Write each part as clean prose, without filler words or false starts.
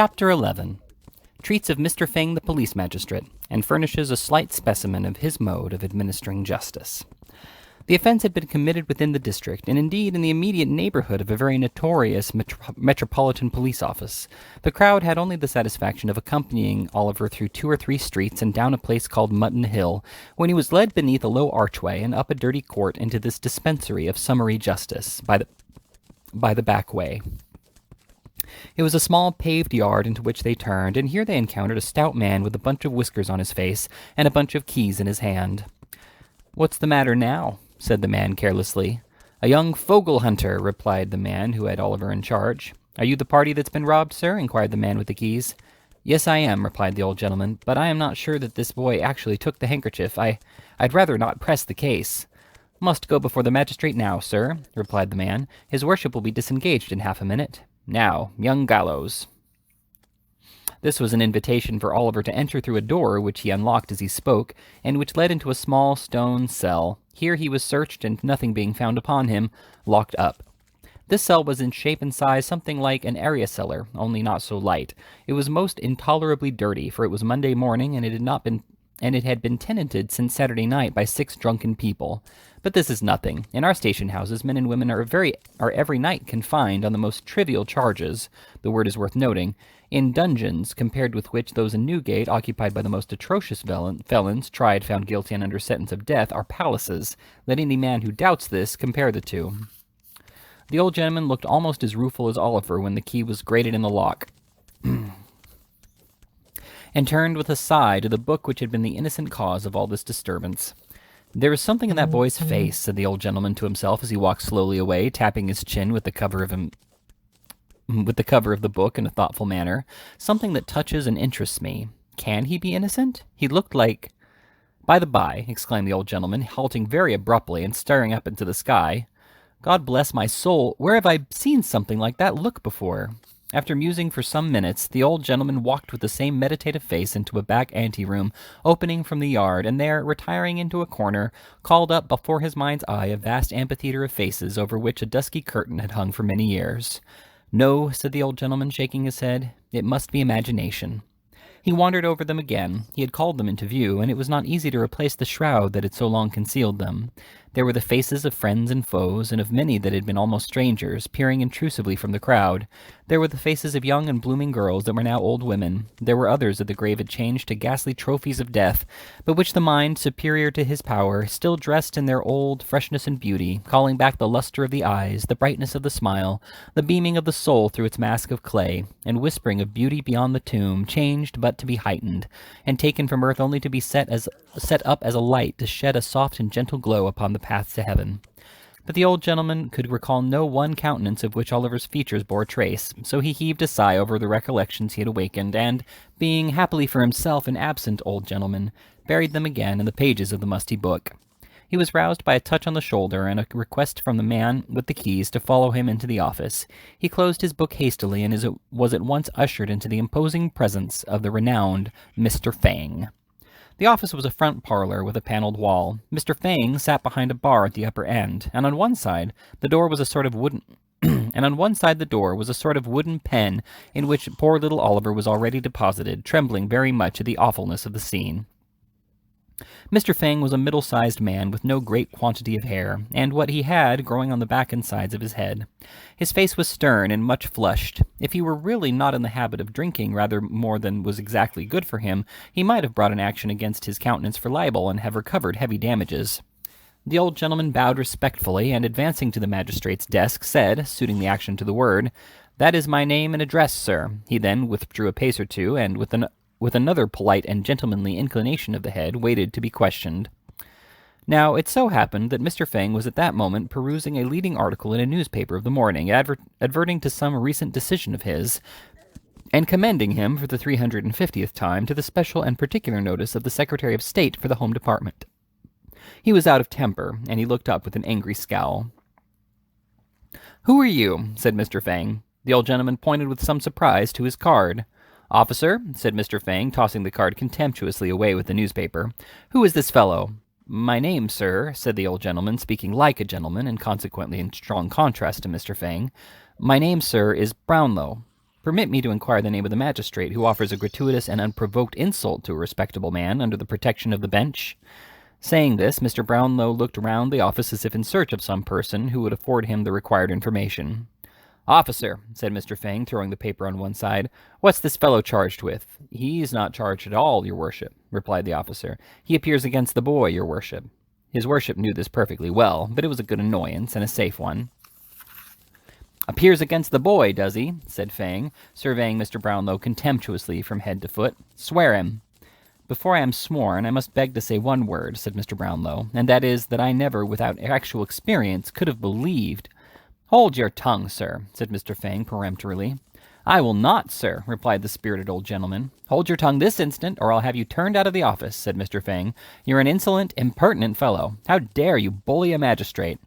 Chapter 11 treats of Mr. Fang the police magistrate, and furnishes a slight specimen of his mode of administering justice. The offense had been committed within the district, and indeed in the immediate neighborhood of a very notorious metropolitan police office. The crowd had only the satisfaction of accompanying Oliver through 2 or 3 streets and down a place called Mutton Hill, when he was led beneath a low archway and up a dirty court into this dispensary of summary justice by the back way. It was a small paved yard into which they turned, and here they encountered a stout man with a bunch of whiskers on his face and a bunch of keys in his hand. "What's the matter now?" said the man carelessly. "A young fogle hunter," replied the man who had Oliver in charge. "Are you the party that's been robbed, sir?" inquired the man with the keys. "Yes, I am," replied the old gentleman, "but I am not sure that this boy actually took the handkerchief. I'd rather not press the case." "Must go before the magistrate now, sir," replied the man. "His worship will be disengaged in half a minute. Now, young gallows." This was an invitation for Oliver to enter through a door which he unlocked as he spoke, and which led into a small stone cell. Here he was searched, and nothing being found upon him, locked up. This cell was in shape and size something like an area cellar, only not so light. It was most intolerably dirty, for it was Monday morning, and it had been tenanted since Saturday night by 6 drunken people. But this is nothing. In our station houses, men and women are every night confined on the most trivial charges, the word is worth noting, in dungeons, compared with which those in Newgate, occupied by the most atrocious felons, tried, found guilty, and under sentence of death, are palaces. Let any man who doubts this compare the two. The old gentleman looked almost as rueful as Oliver when the key was grated in the lock, and turned with a sigh to the book which had been the innocent cause of all this disturbance. "There is something in that boy's face," said the old gentleman to himself as he walked slowly away, tapping his chin with the cover of the book in a thoughtful manner. "Something that touches and interests me. Can he be innocent? He looked like—" "By the by," exclaimed the old gentleman, halting very abruptly and staring up into the sky, "God bless my soul, where have I seen something like that look before?" After musing for some minutes, the old gentleman walked with the same meditative face into a back anteroom opening from the yard, and there, retiring into a corner, called up before his mind's eye a vast amphitheater of faces over which a dusky curtain had hung for many years. "No," said the old gentleman, shaking his head, "it must be imagination." He wandered over them again. He had called them into view, and it was not easy to replace the shroud that had so long concealed them. There were the faces of friends and foes, and of many that had been almost strangers, peering intrusively from the crowd. There were the faces of young and blooming girls that were now old women. There were others that the grave had changed to ghastly trophies of death, but which the mind, superior to his power, still dressed in their old freshness and beauty, calling back the luster of the eyes, the brightness of the smile, the beaming of the soul through its mask of clay, and whispering of beauty beyond the tomb, changed but to be heightened, and taken from earth only to be set up as a light to shed a soft and gentle glow upon the path to heaven. But the old gentleman could recall no one countenance of which Oliver's features bore trace, so he heaved a sigh over the recollections he had awakened, and, being, happily for himself, an absent old gentleman, buried them again in the pages of the musty book. He was roused by a touch on the shoulder and a request from the man with the keys to follow him into the office. He closed his book hastily and was at once ushered into the imposing presence of the renowned Mr. Fang. The office was a front parlor with a paneled wall. Mr. Fang sat behind a bar at the upper end, and on one side the door was a sort of wooden pen in which poor little Oliver was already deposited, trembling very much at the awfulness of the scene. Mr. Fang was a middle-sized man with no great quantity of hair, and what he had growing on the back and sides of his head. His face was stern and much flushed. If he were really not in the habit of drinking rather more than was exactly good for him, he might have brought an action against his countenance for libel and have recovered heavy damages. The old gentleman bowed respectfully, and advancing to the magistrate's desk, said, suiting the action to the word, "That is my name and address, sir." He then withdrew a pace or two, and with another polite and gentlemanly inclination of the head, waited to be questioned. Now, it so happened that Mr. Fang was at that moment perusing a leading article in a newspaper of the morning, adverting to some recent decision of his, and commending him for the 350th time to the special and particular notice of the Secretary of State for the Home Department. He was out of temper, and he looked up with an angry scowl. "Who are you?" said Mr. Fang. The old gentleman pointed with some surprise to his card. "Officer," said Mr. Fang, tossing the card contemptuously away with the newspaper, "who is this fellow?" "My name, sir," said the old gentleman, speaking like a gentleman, and consequently in strong contrast to Mr. Fang, "my name, sir, is Brownlow." Permit me to inquire the name of the magistrate who offers a gratuitous and unprovoked insult to a respectable man under the protection of the bench." Saying this, Mr. Brownlow looked round the office as if in search of some person who would afford him the required information. "Officer," said Mr. Fang, throwing the paper on one side, "what's this fellow charged with?" "He's not charged at all, your worship," replied the officer. "He appears against the boy, your worship." His worship knew this perfectly well, but it was a good annoyance, and a safe one. "Appears against the boy, does he?" said Fang, surveying Mr. Brownlow contemptuously from head to foot. "Swear him." "Before I am sworn, I must beg to say one word," said Mr. Brownlow, "and that is that I never, without actual experience, could have believed—" "Hold your tongue, sir," said Mr. Fang peremptorily. "I will not, sir," replied the spirited old gentleman. "Hold your tongue this instant, or I'll have you turned out of the office," said Mr. Fang. "You're an insolent, impertinent fellow. How dare you bully a magistrate?"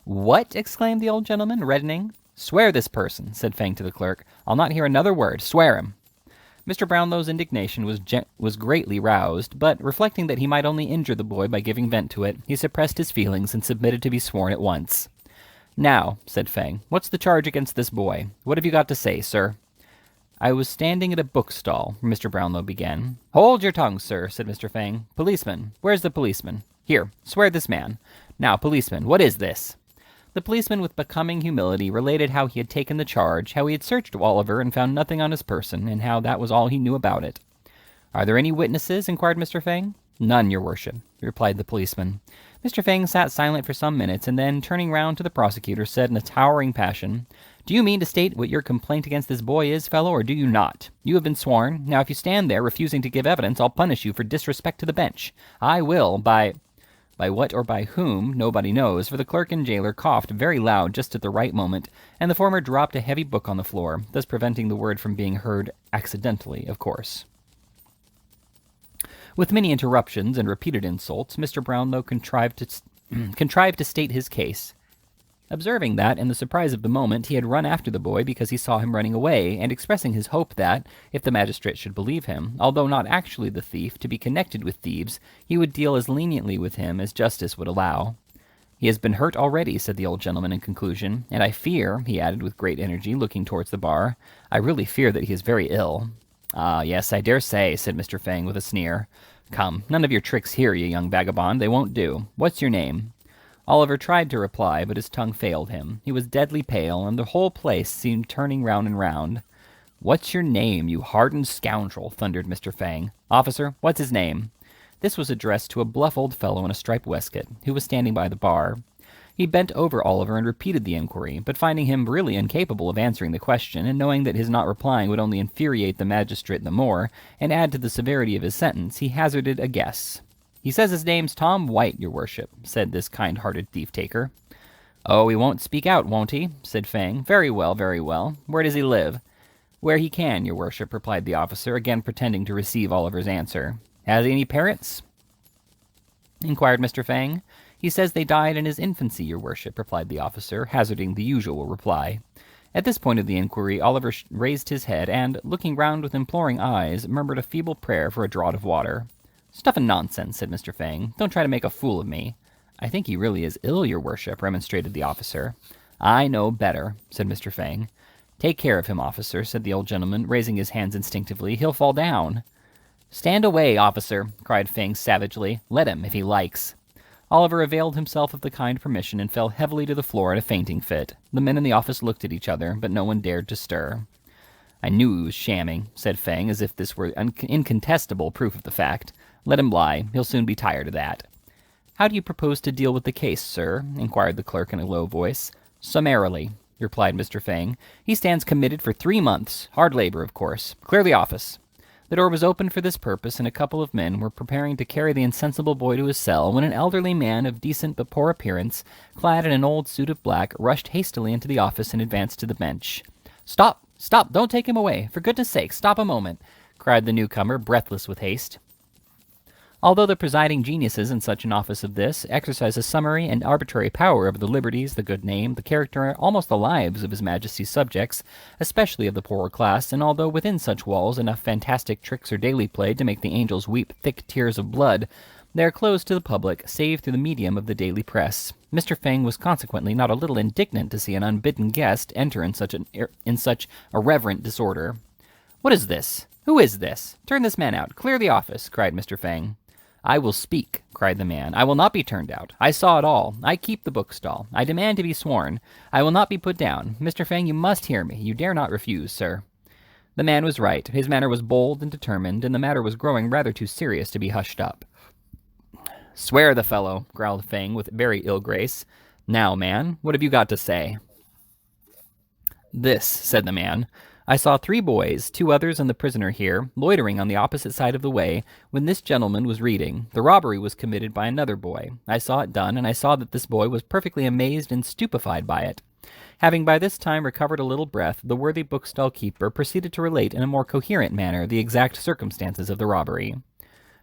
"What?" exclaimed the old gentleman, reddening. "Swear this person," said Fang to the clerk. "I'll not hear another word. Swear him." Mr. Brownlow's indignation was greatly roused, but reflecting that he might only injure the boy by giving vent to it, he suppressed his feelings and submitted to be sworn at once. "Now," said Fang, "what's the charge against this boy? What have you got to say, sir?" "I was standing at a bookstall," Mr. Brownlow began. "Hold your tongue, sir," said Mr. Fang. "Policeman, where's the policeman? Here, swear this man. Now, policeman, what is this?" The policeman, with becoming humility, related how he had taken the charge, how he had searched Oliver and found nothing on his person, and how that was all he knew about it. "Are there any witnesses?" inquired Mr. Fang. "None, your worship," replied the policeman. Mr. Fang sat silent for some minutes, and then, turning round to the prosecutor, said in a towering passion, "Do you mean to state what your complaint against this boy is, fellow, or do you not? You have been sworn. Now, if you stand there refusing to give evidence, I'll punish you for disrespect to the bench. I will, by what or by whom, nobody knows, for the clerk and jailer coughed very loud just at the right moment, and the former dropped a heavy book on the floor, thus preventing the word from being heard accidentally, of course. With many interruptions and repeated insults, Mr. Brownlow contrived to state his case. Observing that, in the surprise of the moment, he had run after the boy because he saw him running away, and expressing his hope that, if the magistrate should believe him, although not actually the thief, to be connected with thieves, he would deal as leniently with him as justice would allow. "He has been hurt already," said the old gentleman in conclusion, "and I fear," he added with great energy, looking towards the bar, "I really fear that he is very ill." "Ah, yes, I dare say," said Mr. Fang with a sneer. "Come, none of your tricks here, you young vagabond. They won't do. What's your name?" Oliver tried to reply, but his tongue failed him. He was deadly pale, and the whole place seemed turning round and round. "What's your name, you hardened scoundrel?" thundered Mr. Fang. "Officer, what's his name?" This was addressed to a bluff old fellow in a striped waistcoat, who was standing by the bar. He bent over Oliver and repeated the inquiry, but finding him really incapable of answering the question, and knowing that his not replying would only infuriate the magistrate the more, and add to the severity of his sentence, he hazarded a guess. "He says his name's Tom White, your worship," said this kind-hearted thief-taker. "Oh, he won't speak out, won't he?" said Fang. "Very well, very well. Where does he live?" "Where he can, your worship," replied the officer, again pretending to receive Oliver's answer. "Has he any parents?" inquired Mr. Fang. "He says they died in his infancy, your worship," replied the officer, hazarding the usual reply. At this point of the inquiry, Oliver raised his head and, looking round with imploring eyes, murmured a feeble prayer for a draught of water. "Stuff and nonsense," said Mr. Fang. "Don't try to make a fool of me." "I think he really is ill, your worship," remonstrated the officer. "I know better," said Mr. Fang. "Take care of him, officer," said the old gentleman, raising his hands instinctively. "He'll fall down." "Stand away, officer," cried Fang savagely. "Let him, if he likes." Oliver availed himself of the kind permission and fell heavily to the floor in a fainting fit. The men in the office looked at each other, but no one dared to stir. "I knew he was shamming," said Fang, as if this were incontestable proof of the fact. "Let him lie. He'll soon be tired of that." "How do you propose to deal with the case, sir?" inquired the clerk in a low voice. "Summarily," replied Mr. Fang. "He stands committed for 3 months. Hard labor, of course. Clear the office." The door was opened for this purpose, and a couple of men were preparing to carry the insensible boy to his cell, when an elderly man of decent but poor appearance, clad in an old suit of black, rushed hastily into the office and advanced to the bench. "Stop! Stop! Don't take him away! For goodness' sake, stop a moment!" cried the newcomer, breathless with haste. Although the presiding geniuses in such an office of this exercise a summary and arbitrary power over the liberties, the good name, the character, almost the lives of His Majesty's subjects, especially of the poorer class, and although within such walls enough fantastic tricks are daily played to make the angels weep thick tears of blood, They are closed to the public, save through the medium of the daily press. Mr. Fang was consequently not a little indignant to see an unbidden guest enter in such irreverent disorder. "What is this? Who is this? Turn this man out. Clear the office," cried Mr. Fang. "I will speak," cried the man. "I will not be turned out. I saw it all. I keep the bookstall. I demand to be sworn. I will not be put down. Mr. Fang, you must hear me. You dare not refuse, sir." The man was right. His manner was bold and determined, and the matter was growing rather too serious to be hushed up. "Swear the fellow," growled Fang with very ill grace. "Now, man, what have you got to say?" "This," said the man. "I saw 3 boys, 2 others and the prisoner here, loitering on the opposite side of the way when this gentleman was reading. The robbery was committed by another boy. I saw it done, and I saw that this boy was perfectly amazed and stupefied by it." Having by this time recovered a little breath, the worthy bookstall keeper proceeded to relate in a more coherent manner the exact circumstances of the robbery.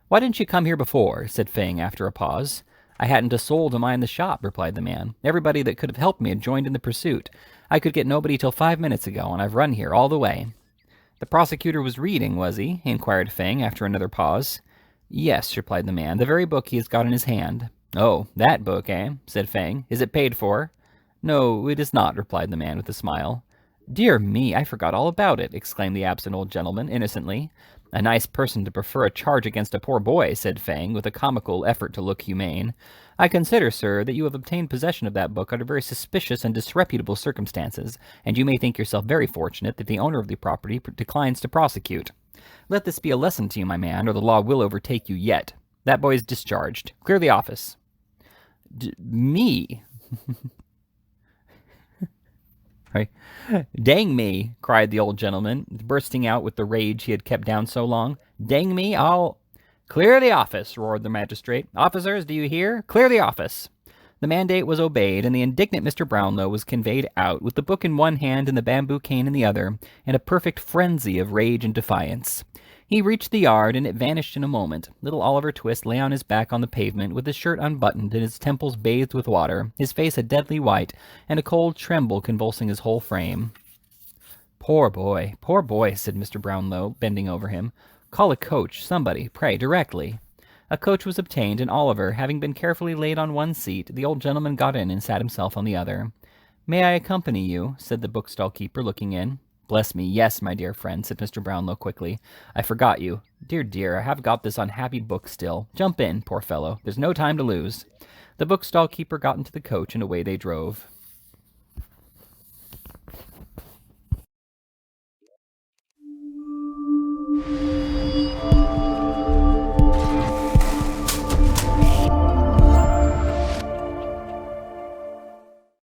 "Why didn't you come here before?" said Fang after a pause. "I hadn't a soul to mind the shop," replied the man. "Everybody that could have helped me had joined in the pursuit. I could get nobody till 5 minutes ago, and I've run here all the way." "The prosecutor was reading, was he?" inquired Fang after another pause. "Yes," replied the man, "the very book he has got in his hand." "Oh, that book, eh?" said Fang. "Is it paid for?" "No, it is not," replied the man with a smile. "Dear me, I forgot all about it," exclaimed the absent old gentleman, innocently. "A nice person to prefer a charge against a poor boy," said Fang, with a comical effort to look humane. "I consider, sir, that you have obtained possession of that book under very suspicious and disreputable circumstances, and you may think yourself very fortunate that the owner of the property declines to prosecute. Let this be a lesson to you, my man, or the law will overtake you yet. That boy is discharged. Clear the office." "Me?" Right. "Dang me," cried the old gentleman, bursting out with the rage he had kept down so long. "Dang me, I'll—" "Clear the office," roared the magistrate. "Officers, do you hear? Clear the office." The mandate was obeyed, and the indignant Mr. Brownlow was conveyed out, with the book in one hand and the bamboo cane in the other, in a perfect frenzy of rage and defiance. He reached the yard, and it vanished in a moment. Little Oliver Twist lay on his back on the pavement, with his shirt unbuttoned and his temples bathed with water, his face a deadly white, and a cold tremble convulsing his whole frame. Poor boy, said Mr. Brownlow, bending over him. "Call a coach, somebody, pray, directly." A coach was obtained, and Oliver, having been carefully laid on one seat, the old gentleman got in and sat himself on the other. "May I accompany you?" said the bookstall keeper, looking in. "Bless me, yes, my dear friend," said Mr. Brownlow quickly. "I forgot you. Dear, I have got this unhappy book still. Jump in, poor fellow. There's no time to lose." The bookstall keeper got into the coach, and away they drove.